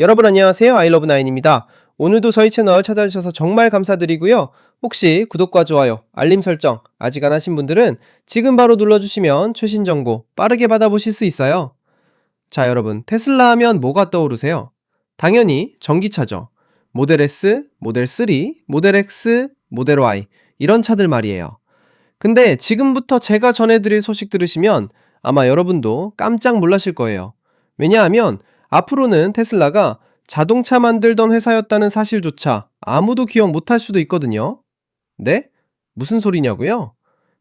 여러분 안녕하세요. 아이러브나인입니다. 오늘도 저희 채널 찾아주셔서 정말 감사드리고요. 혹시 구독과 좋아요, 알림 설정 아직 안 하신 분들은 지금 바로 눌러주시면 최신 정보 빠르게 받아보실 수 있어요. 자, 여러분, 테슬라 하면 뭐가 떠오르세요? 당연히 전기차죠. 모델 S, 모델 3, 모델 X, 모델 Y 이런 차들 말이에요. 근데 지금부터 제가 전해드릴 소식 들으시면 아마 여러분도 깜짝 놀라실 거예요. 왜냐하면 앞으로는 테슬라가 자동차 만들던 회사였다는 사실조차 아무도 기억 못할 수도 있거든요. 네? 무슨 소리냐고요?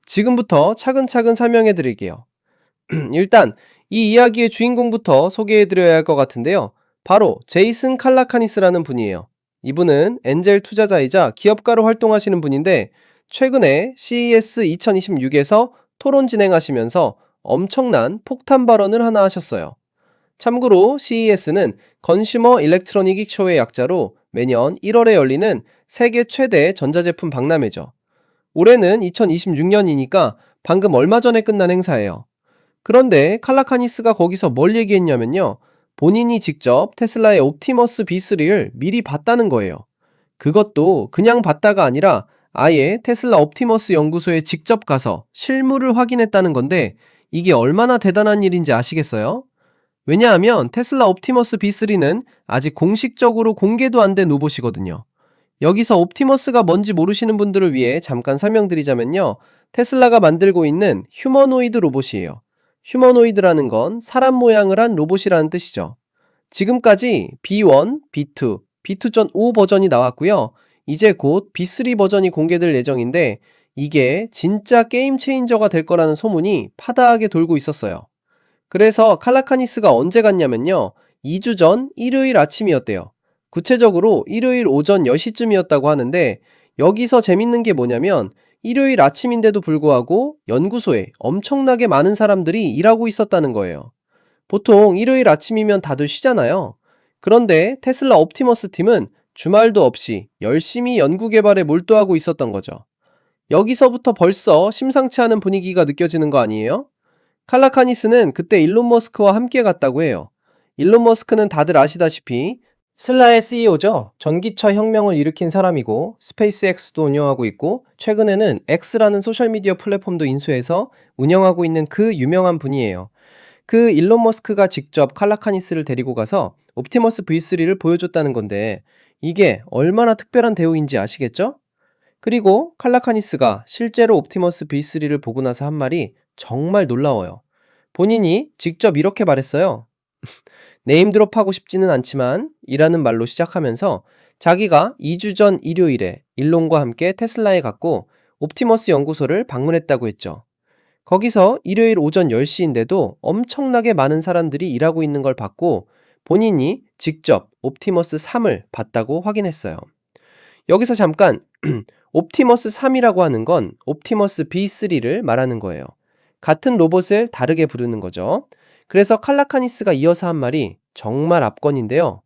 지금부터 차근차근 설명해 드릴게요. 일단 이 이야기의 주인공부터 소개해 드려야 할 것 같은데요. 바로 제이슨 칼라카니스라는 분이에요. 이분은 엔젤 투자자이자 기업가로 활동하시는 분인데 최근에 CES 2026에서 토론 진행하시면서 엄청난 폭탄 발언을 하나 하셨어요. 참고로 CES는 건슈머 일렉트로닉 쇼의 약자로 매년 1월에 열리는 세계 최대 전자제품 박람회죠. 올해는 2026년이니까 방금 얼마 전에 끝난 행사예요. 그런데 칼라카니스가 거기서 뭘 얘기했냐면요. 본인이 직접 테슬라의 옵티머스 B3를 미리 봤다는 거예요. 그것도 그냥 봤다가 아니라 아예 테슬라 옵티머스 연구소에 직접 가서 실물을 확인했다는 건데 이게 얼마나 대단한 일인지 아시겠어요? 왜냐하면 테슬라 옵티머스 B3는 아직 공식적으로 공개도 안 된 로봇이거든요. 여기서 옵티머스가 뭔지 모르시는 분들을 위해 잠깐 설명드리자면요. 테슬라가 만들고 있는 휴머노이드 로봇이에요. 휴머노이드라는 건 사람 모양을 한 로봇이라는 뜻이죠. 지금까지 B1, B2, B2.5 버전이 나왔고요. 이제 곧 B3 버전이 공개될 예정인데 이게 진짜 게임 체인저가 될 거라는 소문이 파다하게 돌고 있었어요. 그래서 칼라카니스가 언제 갔냐면요. 2주 전 일요일 아침이었대요. 구체적으로 일요일 오전 10시쯤이었다고 하는데 여기서 재밌는 게 뭐냐면 일요일 아침인데도 불구하고 연구소에 엄청나게 많은 사람들이 일하고 있었다는 거예요. 보통 일요일 아침이면 다들 쉬잖아요. 그런데 테슬라 옵티머스 팀은 주말도 없이 열심히 연구 개발에 몰두하고 있었던 거죠. 여기서부터 벌써 심상치 않은 분위기가 느껴지는 거 아니에요? 칼라카니스는 그때 일론 머스크와 함께 갔다고 해요. 일론 머스크는 다들 아시다시피 슬라의 CEO죠. 전기차 혁명을 일으킨 사람이고 스페이스X도 운영하고 있고 최근에는 X라는 소셜미디어 플랫폼도 인수해서 운영하고 있는 그 유명한 분이에요. 그 일론 머스크가 직접 칼라카니스를 데리고 가서 옵티머스 V3를 보여줬다는 건데 이게 얼마나 특별한 대우인지 아시겠죠? 그리고 칼라카니스가 실제로 옵티머스 V3를 보고 나서 한 말이 정말 놀라워요. 본인이 직접 이렇게 말했어요. 네임드롭 하고 싶지는 않지만 이라는 말로 시작하면서 자기가 2주 전 일요일에 일론과 함께 테슬라에 갔고 옵티머스 연구소를 방문했다고 했죠. 거기서 일요일 오전 10시인데도 엄청나게 많은 사람들이 일하고 있는 걸 봤고 본인이 직접 옵티머스 3을 봤다고 확인했어요. 여기서 잠깐 옵티머스 3이라고 하는 건 옵티머스 B3를 말하는 거예요. 같은 로봇을 다르게 부르는 거죠. 그래서 칼라카니스가 이어서 한 말이 정말 압권인데요.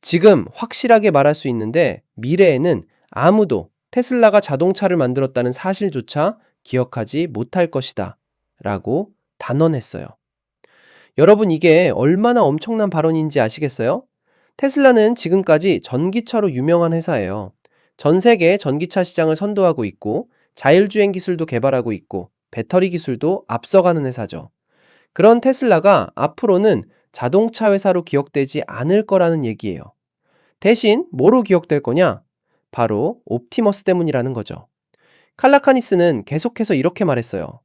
지금 확실하게 말할 수 있는데 미래에는 아무도 테슬라가 자동차를 만들었다는 사실조차 기억하지 못할 것이다. 라고 단언했어요. 여러분 이게 얼마나 엄청난 발언인지 아시겠어요? 테슬라는 지금까지 전기차로 유명한 회사예요. 전 세계 전기차 시장을 선도하고 있고 자율주행 기술도 개발하고 있고 배터리 기술도 앞서가는 회사죠. 그런 테슬라가 앞으로는 자동차 회사로 기억되지 않을 거라는 얘기예요. 대신 뭐로 기억될 거냐? 바로 옵티머스 때문이라는 거죠. 칼라카니스는 계속해서 이렇게 말했어요.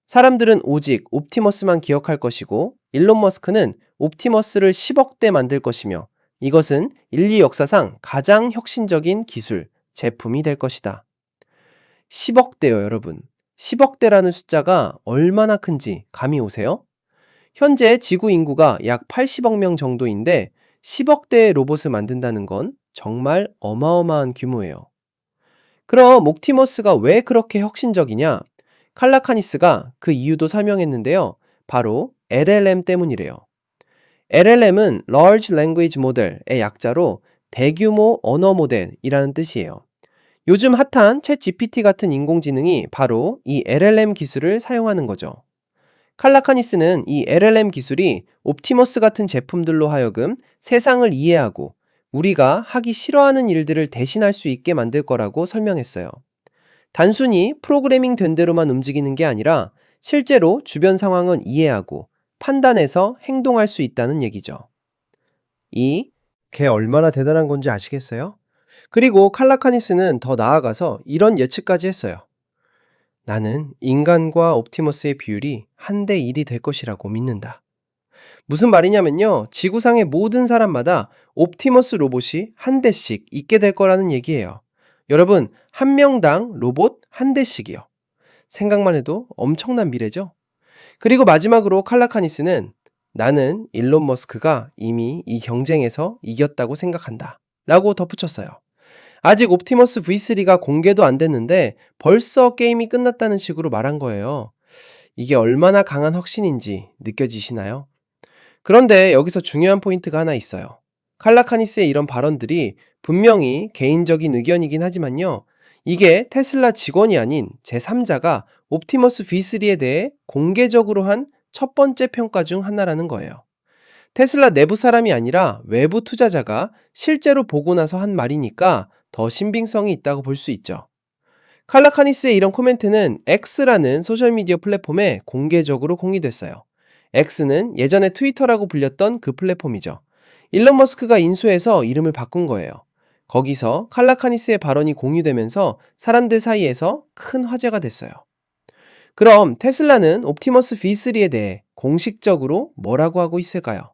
사람들은 오직 옵티머스만 기억할 것이고 일론 머스크는 옵티머스를 10억 대 만들 것이며 이것은 인류 역사상 가장 혁신적인 기술, 제품이 될 것이다. 10억 대요, 여러분. 10억 대라는 숫자가 얼마나 큰지 감이 오세요? 현재 지구 인구가 약 80억 명 정도인데 10억 대의 로봇을 만든다는 건 정말 어마어마한 규모예요. 그럼 옵티머스가 왜 그렇게 혁신적이냐? 칼라카니스가 그 이유도 설명했는데요. 바로 LLM 때문이래요. LLM은 Large Language Model의 약자로 대규모 언어 모델이라는 뜻이에요. 요즘 핫한 챗 GPT 같은 인공지능이 바로 이 LLM 기술을 사용하는 거죠. 칼라카니스는 이 LLM 기술이 옵티머스 같은 제품들로 하여금 세상을 이해하고 우리가 하기 싫어하는 일들을 대신할 수 있게 만들 거라고 설명했어요. 단순히 프로그래밍 된 대로만 움직이는 게 아니라 실제로 주변 상황은 이해하고 판단해서 행동할 수 있다는 얘기죠. 이 걔 얼마나 대단한 건지 아시겠어요? 그리고 칼라카니스는 더 나아가서 이런 예측까지 했어요. 나는 인간과 옵티머스의 비율이 한 대 1이 될 것이라고 믿는다. 무슨 말이냐면요. 지구상의 모든 사람마다 옵티머스 로봇이 한 대씩 있게 될 거라는 얘기예요. 여러분, 한 명당 로봇 한 대씩이요. 생각만 해도 엄청난 미래죠? 그리고 마지막으로 칼라카니스는 나는 일론 머스크가 이미 이 경쟁에서 이겼다고 생각한다. 라고 덧붙였어요. 아직 옵티머스 V3가 공개도 안 됐는데 벌써 게임이 끝났다는 식으로 말한 거예요. 이게 얼마나 강한 확신인지 느껴지시나요? 그런데 여기서 중요한 포인트가 하나 있어요. 칼라카니스의 이런 발언들이 분명히 개인적인 의견이긴 하지만요. 이게 테슬라 직원이 아닌 제3자가 옵티머스 V3에 대해 공개적으로 한 첫 번째 평가 중 하나라는 거예요. 테슬라 내부 사람이 아니라 외부 투자자가 실제로 보고 나서 한 말이니까 더 신빙성이 있다고 볼 수 있죠. 칼라카니스의 이런 코멘트는 X라는 소셜미디어 플랫폼에 공개적으로 공유됐어요. X는 예전에 트위터라고 불렸던 그 플랫폼이죠. 일론 머스크가 인수해서 이름을 바꾼 거예요. 거기서 칼라카니스의 발언이 공유되면서 사람들 사이에서 큰 화제가 됐어요. 그럼 테슬라는 옵티머스 V3에 대해 공식적으로 뭐라고 하고 있을까요?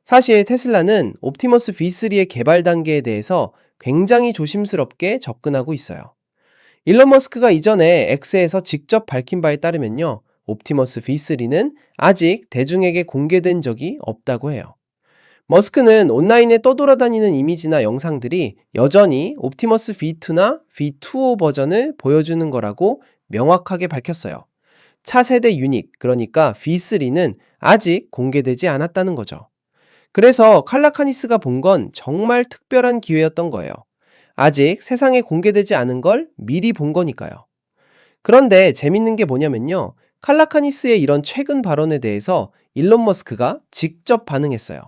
사실 테슬라는 옵티머스 V3의 개발 단계에 대해서 굉장히 조심스럽게 접근하고 있어요. 일론 머스크가 이전에 X에서 직접 밝힌 바에 따르면요. 옵티머스 V3는 아직 대중에게 공개된 적이 없다고 해요. 머스크는 온라인에 떠돌아다니는 이미지나 영상들이 여전히 옵티머스 V2나 V2O 버전을 보여주는 거라고 명확하게 밝혔어요. 차세대 유닛, 그러니까 V3는 아직 공개되지 않았다는 거죠. 그래서 칼라카니스가 본 건 정말 특별한 기회였던 거예요. 아직 세상에 공개되지 않은 걸 미리 본 거니까요. 그런데 재밌는 게 뭐냐면요. 칼라카니스의 이런 최근 발언에 대해서 일론 머스크가 직접 반응했어요.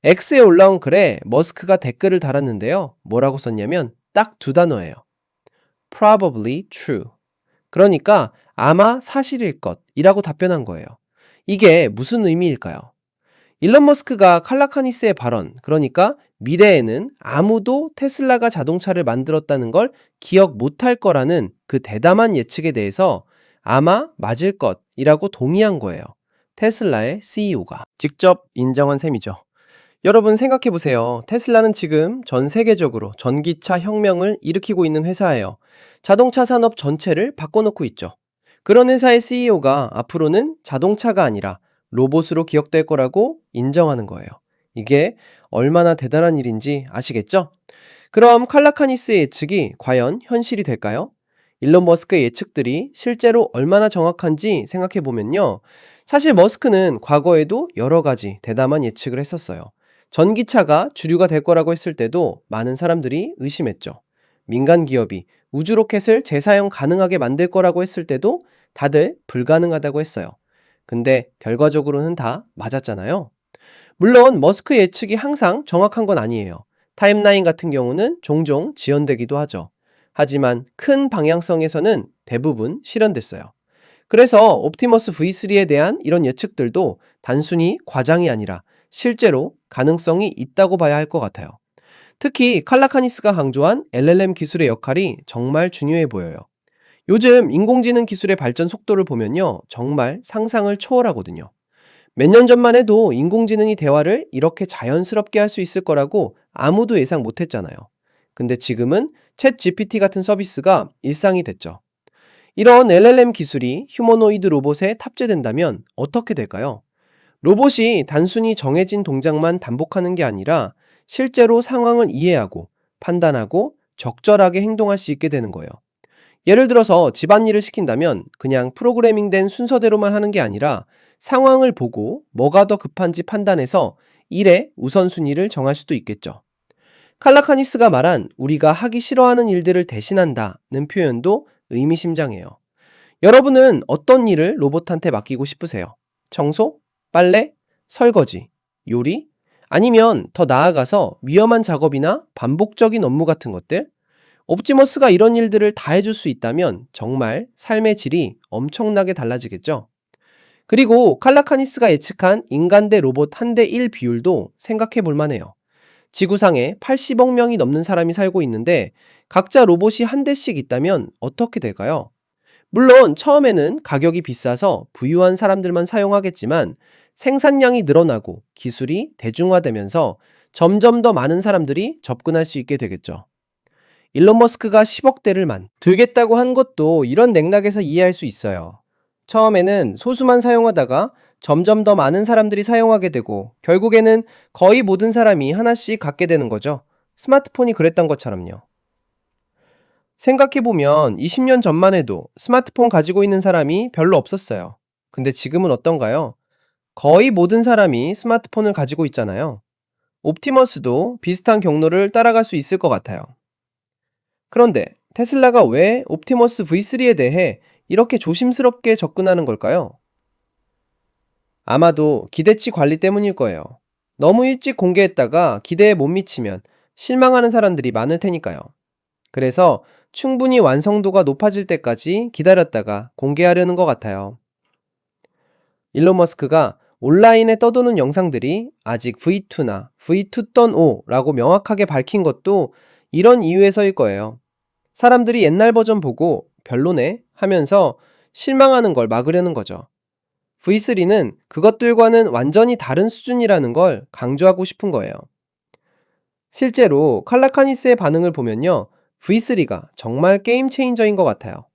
X에 올라온 글에 머스크가 댓글을 달았는데요. 뭐라고 썼냐면 딱 두 단어예요. Probably true. 그러니까 아마 사실일 것이라고 답변한 거예요. 이게 무슨 의미일까요? 일론 머스크가 칼라카니스의 발언, 그러니까 미래에는 아무도 테슬라가 자동차를 만들었다는 걸 기억 못할 거라는 그 대담한 예측에 대해서 아마 맞을 것이라고 동의한 거예요. 테슬라의 CEO가 직접 인정한 셈이죠. 여러분 생각해 보세요. 테슬라는 지금 전 세계적으로 전기차 혁명을 일으키고 있는 회사예요. 자동차 산업 전체를 바꿔놓고 있죠. 그런 회사의 CEO가 앞으로는 자동차가 아니라 로봇으로 기억될 거라고 인정하는 거예요. 이게 얼마나 대단한 일인지 아시겠죠? 그럼 칼라카니스의 예측이 과연 현실이 될까요? 일론 머스크의 예측들이 실제로 얼마나 정확한지 생각해 보면요. 사실 머스크는 과거에도 여러 가지 대담한 예측을 했었어요. 전기차가 주류가 될 거라고 했을 때도 많은 사람들이 의심했죠. 민간 기업이 우주 로켓을 재사용 가능하게 만들 거라고 했을 때도 다들 불가능하다고 했어요. 근데 결과적으로는 다 맞았잖아요. 물론 머스크 예측이 항상 정확한 건 아니에요. 타임라인 같은 경우는 종종 지연되기도 하죠. 하지만 큰 방향성에서는 대부분 실현됐어요. 그래서 옵티머스 V3에 대한 이런 예측들도 단순히 과장이 아니라 실제로 가능성이 있다고 봐야 할 것 같아요. 특히 칼라카니스가 강조한 LLM 기술의 역할이 정말 중요해 보여요. 요즘 인공지능 기술의 발전 속도를 보면요. 정말 상상을 초월하거든요. 몇 년 전만 해도 인공지능이 대화를 이렇게 자연스럽게 할 수 있을 거라고 아무도 예상 못 했잖아요. 근데 지금은 챗 GPT 같은 서비스가 일상이 됐죠. 이런 LLM 기술이 휴머노이드 로봇에 탑재된다면 어떻게 될까요? 로봇이 단순히 정해진 동작만 반복하는 게 아니라 실제로 상황을 이해하고 판단하고 적절하게 행동할 수 있게 되는 거예요. 예를 들어서 집안일을 시킨다면 그냥 프로그래밍된 순서대로만 하는 게 아니라 상황을 보고 뭐가 더 급한지 판단해서 일의 우선순위를 정할 수도 있겠죠. 칼라카니스가 말한 우리가 하기 싫어하는 일들을 대신한다는 표현도 의미심장해요. 여러분은 어떤 일을 로봇한테 맡기고 싶으세요? 청소? 빨래? 설거지? 요리? 아니면 더 나아가서 위험한 작업이나 반복적인 업무 같은 것들? 옵티머스가 이런 일들을 다 해줄 수 있다면 정말 삶의 질이 엄청나게 달라지겠죠? 그리고 칼라카니스가 예측한 인간 대 로봇 한 대 1 비율도 생각해 볼 만해요. 지구상에 80억 명이 넘는 사람이 살고 있는데 각자 로봇이 한 대씩 있다면 어떻게 될까요? 물론 처음에는 가격이 비싸서 부유한 사람들만 사용하겠지만 생산량이 늘어나고 기술이 대중화되면서 점점 더 많은 사람들이 접근할 수 있게 되겠죠. 일론 머스크가 10억 대를 들겠다고 한 것도 이런 맥락에서 이해할 수 있어요. 처음에는 소수만 사용하다가 점점 더 많은 사람들이 사용하게 되고 결국에는 거의 모든 사람이 하나씩 갖게 되는 거죠. 스마트폰이 그랬던 것처럼요. 생각해보면 20년 전만 해도 스마트폰 가지고 있는 사람이 별로 없었어요. 근데 지금은 어떤가요? 거의 모든 사람이 스마트폰을 가지고 있잖아요. 옵티머스도 비슷한 경로를 따라갈 수 있을 것 같아요. 그런데 테슬라가 왜 옵티머스 V3에 대해 이렇게 조심스럽게 접근하는 걸까요? 아마도 기대치 관리 때문일 거예요. 너무 일찍 공개했다가 기대에 못 미치면 실망하는 사람들이 많을 테니까요. 그래서 충분히 완성도가 높아질 때까지 기다렸다가 공개하려는 것 같아요. 일론 머스크가 온라인에 떠도는 영상들이 아직 V2나 V2.5라고 명확하게 밝힌 것도 이런 이유에서일 거예요. 사람들이 옛날 버전 보고 별로네 하면서 실망하는 걸 막으려는 거죠. V3는 그것들과는 완전히 다른 수준이라는 걸 강조하고 싶은 거예요. 실제로 칼라카니스의 반응을 보면요. V3가 정말 게임 체인저인 것 같아요.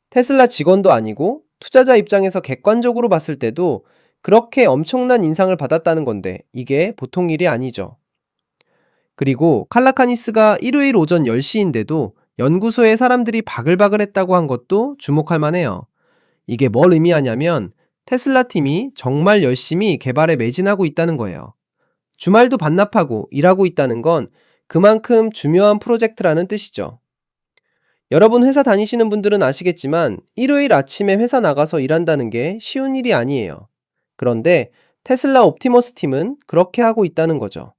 테슬라 직원도 아니고 투자자 입장에서 객관적으로 봤을 때도 그렇게 엄청난 인상을 받았다는 건데 이게 보통 일이 아니죠. 그리고 칼라카니스가 일요일 오전 10시인데도 연구소에 사람들이 바글바글 했다고 한 것도 주목할 만해요. 이게 뭘 의미하냐면 테슬라 팀이 정말 열심히 개발에 매진하고 있다는 거예요. 주말도 반납하고 일하고 있다는 건 그만큼 중요한 프로젝트라는 뜻이죠. 여러분 회사 다니시는 분들은 아시겠지만 일요일 아침에 회사 나가서 일한다는 게 쉬운 일이 아니에요. 그런데 테슬라 옵티머스 팀은 그렇게 하고 있다는 거죠.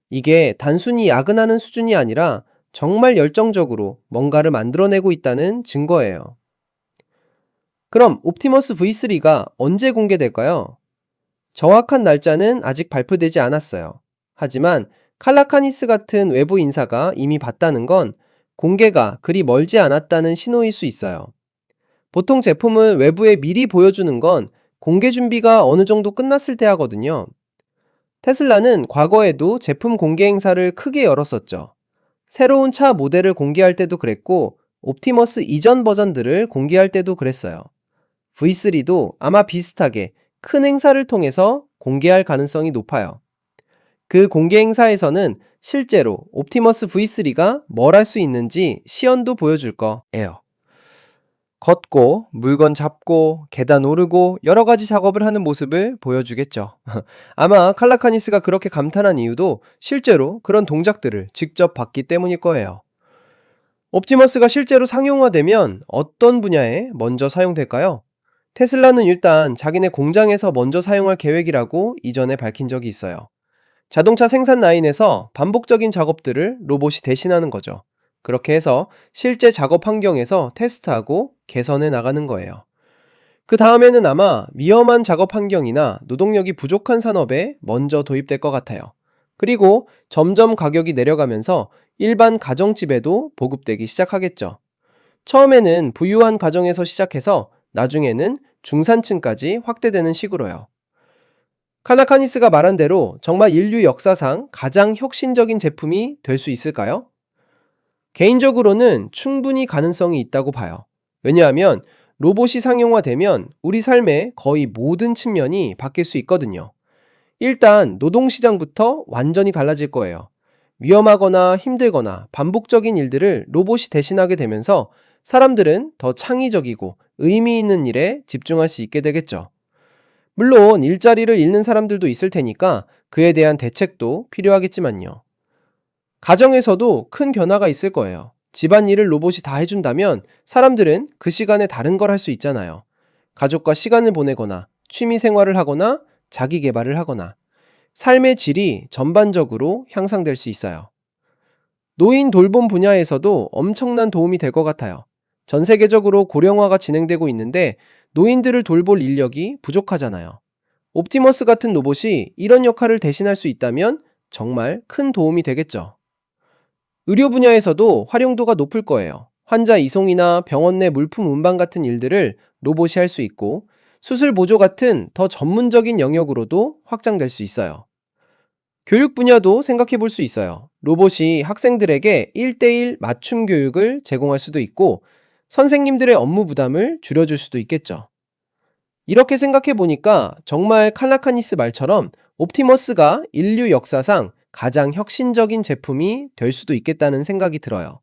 이게 단순히 야근하는 수준이 아니라 정말 열정적으로 뭔가를 만들어내고 있다는 증거예요. 그럼 옵티머스 V3가 언제 공개될까요? 정확한 날짜는 아직 발표되지 않았어요. 하지만 칼라카니스 같은 외부 인사가 이미 봤다는 건 공개가 그리 멀지 않았다는 신호일 수 있어요. 보통 제품을 외부에 미리 보여주는 건 공개 준비가 어느 정도 끝났을 때 하거든요. 테슬라는 과거에도 제품 공개 행사를 크게 열었었죠. 새로운 차 모델을 공개할 때도 그랬고, 옵티머스 이전 버전들을 공개할 때도 그랬어요. V3도 아마 비슷하게 큰 행사를 통해서 공개할 가능성이 높아요. 그 공개 행사에서는 실제로 옵티머스 V3가 뭘 할 수 있는지 시연도 보여줄 거예요. 걷고, 물건 잡고, 계단 오르고 여러 가지 작업을 하는 모습을 보여주겠죠. 아마 칼라카니스가 그렇게 감탄한 이유도 실제로 그런 동작들을 직접 봤기 때문일 거예요. 옵티머스가 실제로 상용화되면 어떤 분야에 먼저 사용될까요? 테슬라는 일단 자기네 공장에서 먼저 사용할 계획이라고 이전에 밝힌 적이 있어요. 자동차 생산 라인에서 반복적인 작업들을 로봇이 대신하는 거죠. 그렇게 해서 실제 작업 환경에서 테스트하고 개선해 나가는 거예요. 그 다음에는 아마 위험한 작업 환경이나 노동력이 부족한 산업에 먼저 도입될 것 같아요. 그리고 점점 가격이 내려가면서 일반 가정집에도 보급되기 시작하겠죠. 처음에는 부유한 가정에서 시작해서 나중에는 중산층까지 확대되는 식으로요. 카나카니스가 말한 대로 정말 인류 역사상 가장 혁신적인 제품이 될 수 있을까요? 개인적으로는 충분히 가능성이 있다고 봐요. 왜냐하면 로봇이 상용화되면 우리 삶의 거의 모든 측면이 바뀔 수 있거든요. 일단 노동시장부터 완전히 달라질 거예요. 위험하거나 힘들거나 반복적인 일들을 로봇이 대신하게 되면서 사람들은 더 창의적이고 의미 있는 일에 집중할 수 있게 되겠죠. 물론 일자리를 잃는 사람들도 있을 테니까 그에 대한 대책도 필요하겠지만요. 가정에서도 큰 변화가 있을 거예요. 집안일을 로봇이 다 해준다면 사람들은 그 시간에 다른 걸 할 수 있잖아요. 가족과 시간을 보내거나, 취미 생활을 하거나, 자기 개발을 하거나, 삶의 질이 전반적으로 향상될 수 있어요. 노인 돌봄 분야에서도 엄청난 도움이 될 것 같아요. 전 세계적으로 고령화가 진행되고 있는데 노인들을 돌볼 인력이 부족하잖아요. 옵티머스 같은 로봇이 이런 역할을 대신할 수 있다면 정말 큰 도움이 되겠죠. 의료 분야에서도 활용도가 높을 거예요. 환자 이송이나 병원 내 물품 운반 같은 일들을 로봇이 할 수 있고, 수술 보조 같은 더 전문적인 영역으로도 확장될 수 있어요. 교육 분야도 생각해 볼 수 있어요. 로봇이 학생들에게 1대1 맞춤 교육을 제공할 수도 있고, 선생님들의 업무 부담을 줄여줄 수도 있겠죠. 이렇게 생각해 보니까 정말 칼라카니스 말처럼 옵티머스가 인류 역사상 가장 혁신적인 제품이 될 수도 있겠다는 생각이 들어요.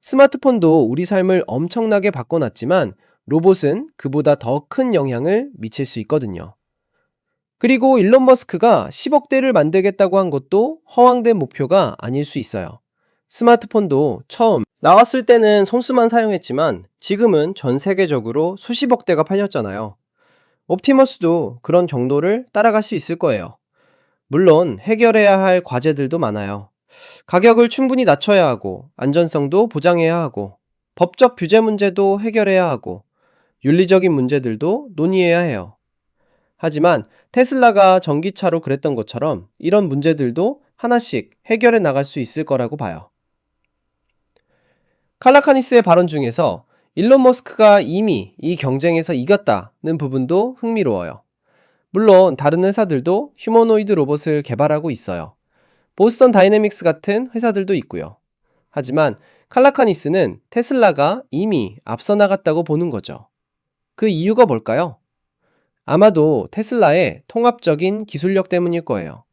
스마트폰도 우리 삶을 엄청나게 바꿔놨지만 로봇은 그보다 더 큰 영향을 미칠 수 있거든요. 그리고 일론 머스크가 10억 대를 만들겠다고 한 것도 허황된 목표가 아닐 수 있어요. 스마트폰도 처음 나왔을 때는 손수만 사용했지만 지금은 전 세계적으로 수십억 대가 팔렸잖아요. 옵티머스도 그런 정도를 따라갈 수 있을 거예요. 물론 해결해야 할 과제들도 많아요. 가격을 충분히 낮춰야 하고, 안전성도 보장해야 하고, 법적 규제 문제도 해결해야 하고, 윤리적인 문제들도 논의해야 해요. 하지만 테슬라가 전기차로 그랬던 것처럼 이런 문제들도 하나씩 해결해 나갈 수 있을 거라고 봐요. 칼라카니스의 발언 중에서 일론 머스크가 이미 이 경쟁에서 이겼다는 부분도 흥미로워요. 물론 다른 회사들도 휴머노이드 로봇을 개발하고 있어요. 보스턴 다이내믹스 같은 회사들도 있고요. 하지만 칼라카니스는 테슬라가 이미 앞서 나갔다고 보는 거죠. 그 이유가 뭘까요? 아마도 테슬라의 통합적인 기술력 때문일 거예요.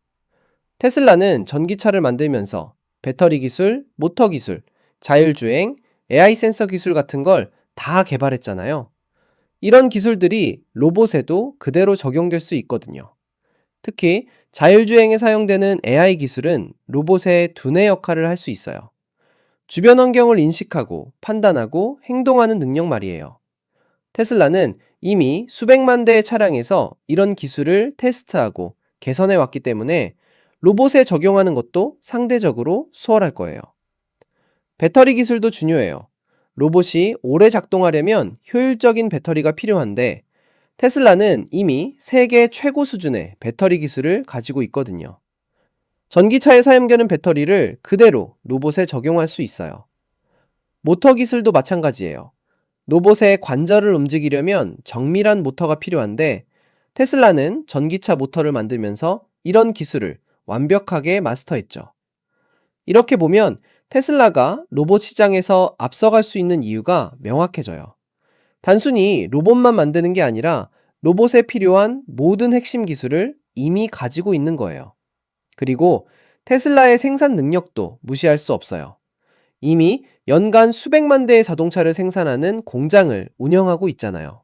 테슬라는 전기차를 만들면서 배터리 기술, 모터 기술, 자율주행, AI 센서 기술 같은 걸 다 개발했잖아요. 이런 기술들이 로봇에도 그대로 적용될 수 있거든요. 특히 자율주행에 사용되는 AI 기술은 로봇의 두뇌 역할을 할 수 있어요. 주변 환경을 인식하고 판단하고 행동하는 능력 말이에요. 테슬라는 이미 수백만 대의 차량에서 이런 기술을 테스트하고 개선해 왔기 때문에 로봇에 적용하는 것도 상대적으로 수월할 거예요. 배터리 기술도 중요해요. 로봇이 오래 작동하려면 효율적인 배터리가 필요한데 테슬라는 이미 세계 최고 수준의 배터리 기술을 가지고 있거든요. 전기차에 사용되는 배터리를 그대로 로봇에 적용할 수 있어요. 모터 기술도 마찬가지예요. 로봇의 관절을 움직이려면 정밀한 모터가 필요한데 테슬라는 전기차 모터를 만들면서 이런 기술을 완벽하게 마스터했죠. 이렇게 보면 테슬라가 로봇 시장에서 앞서갈 수 있는 이유가 명확해져요. 단순히 로봇만 만드는 게 아니라 로봇에 필요한 모든 핵심 기술을 이미 가지고 있는 거예요. 그리고 테슬라의 생산 능력도 무시할 수 없어요. 이미 연간 수백만 대의 자동차를 생산하는 공장을 운영하고 있잖아요.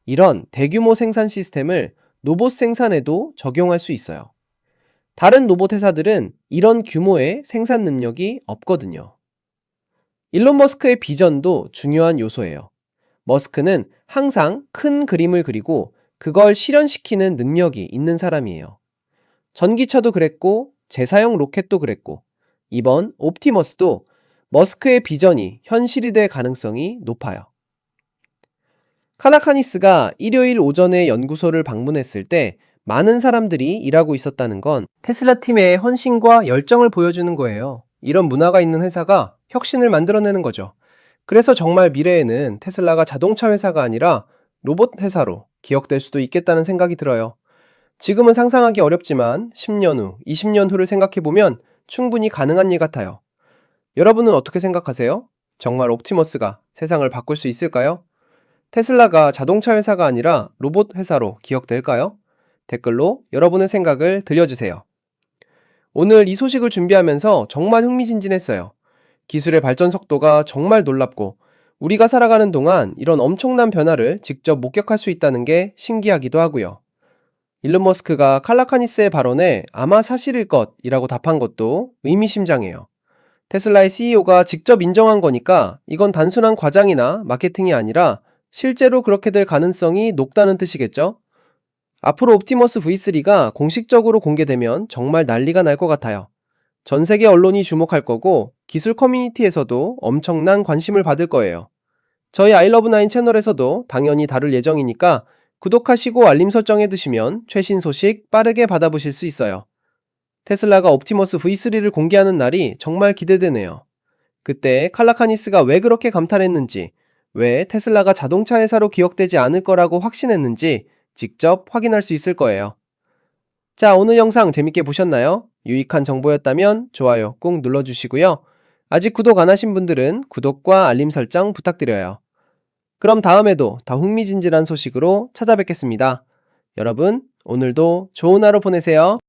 이런 대규모 생산 시스템을 로봇 생산에도 적용할 수 있어요. 다른 로봇 회사들은 이런 규모의 생산 능력이 없거든요. 일론 머스크의 비전도 중요한 요소예요. 머스크는 항상 큰 그림을 그리고 그걸 실현시키는 능력이 있는 사람이에요. 전기차도 그랬고, 재사용 로켓도 그랬고, 이번 옵티머스도 머스크의 비전이 현실이 될 가능성이 높아요. 칼라카니스가 일요일 오전에 연구소를 방문했을 때 많은 사람들이 일하고 있었다는 건 테슬라 팀의 헌신과 열정을 보여주는 거예요. 이런 문화가 있는 회사가 혁신을 만들어내는 거죠. 그래서 정말 미래에는 테슬라가 자동차 회사가 아니라 로봇 회사로 기억될 수도 있겠다는 생각이 들어요. 지금은 상상하기 어렵지만 10년 후, 20년 후를 생각해보면 충분히 가능한 일 같아요. 여러분은 어떻게 생각하세요? 정말 옵티머스가 세상을 바꿀 수 있을까요? 테슬라가 자동차 회사가 아니라 로봇 회사로 기억될까요? 댓글로 여러분의 생각을 들려주세요. 오늘 이 소식을 준비하면서 정말 흥미진진했어요. 기술의 발전 속도가 정말 놀랍고 우리가 살아가는 동안 이런 엄청난 변화를 직접 목격할 수 있다는 게 신기하기도 하고요. 일론 머스크가 칼라카니스의 발언에 아마 사실일 것이라고 답한 것도 의미심장해요. 테슬라의 CEO가 직접 인정한 거니까 이건 단순한 과장이나 마케팅이 아니라 실제로 그렇게 될 가능성이 높다는 뜻이겠죠? 앞으로 옵티머스 V3가 공식적으로 공개되면 정말 난리가 날 것 같아요. 전 세계 언론이 주목할 거고 기술 커뮤니티에서도 엄청난 관심을 받을 거예요. 저희 아이러브나인 채널에서도 당연히 다룰 예정이니까 구독하시고 알림 설정해 두시면 최신 소식 빠르게 받아보실 수 있어요. 테슬라가 옵티머스 V3를 공개하는 날이 정말 기대되네요. 그때 칼라카니스가 왜 그렇게 감탄했는지, 왜 테슬라가 자동차 회사로 기억되지 않을 거라고 확신했는지 직접 확인할 수 있을 거예요. 자, 오늘 영상 재밌게 보셨나요? 유익한 정보였다면 좋아요 꼭 눌러주시고요. 아직 구독 안 하신 분들은 구독과 알림 설정 부탁드려요. 그럼 다음에도 더 흥미진진한 소식으로 찾아뵙겠습니다. 여러분, 오늘도 좋은 하루 보내세요.